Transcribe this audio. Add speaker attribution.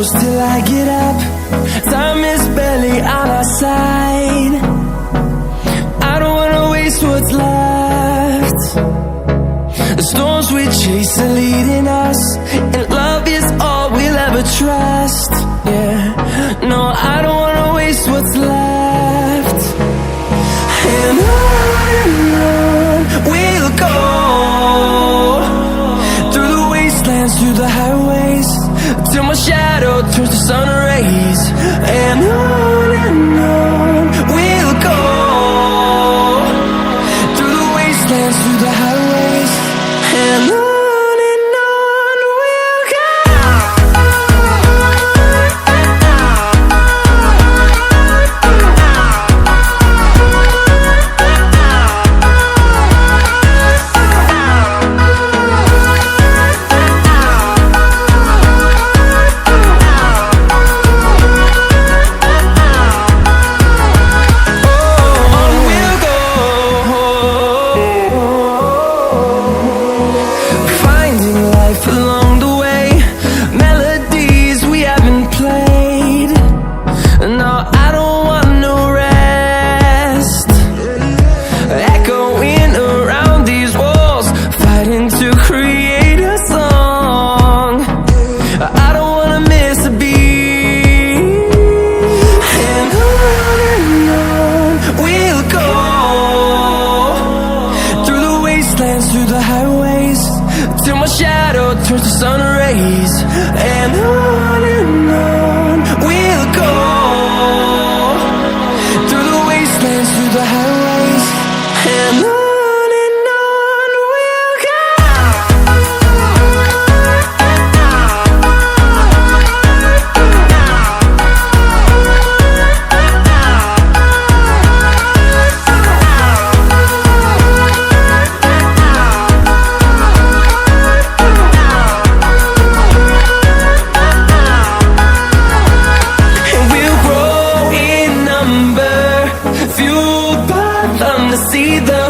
Speaker 1: close till I get up. Time is barely on our side. I don't wanna waste what's left. The storms we chase are leading us, and love is all we'll ever trust. Yeah, no, I don't wanna waste what's left. And on we'll go, through the wastelands, through the highways, till my shadow turns to sun rays. And on we'll go, through the wastelands, through the highways, and on we'll go. Through the highways, till my shadow turns to sun rays. And on we'll go, through the wastelands, through the highways, and on we'll go. See the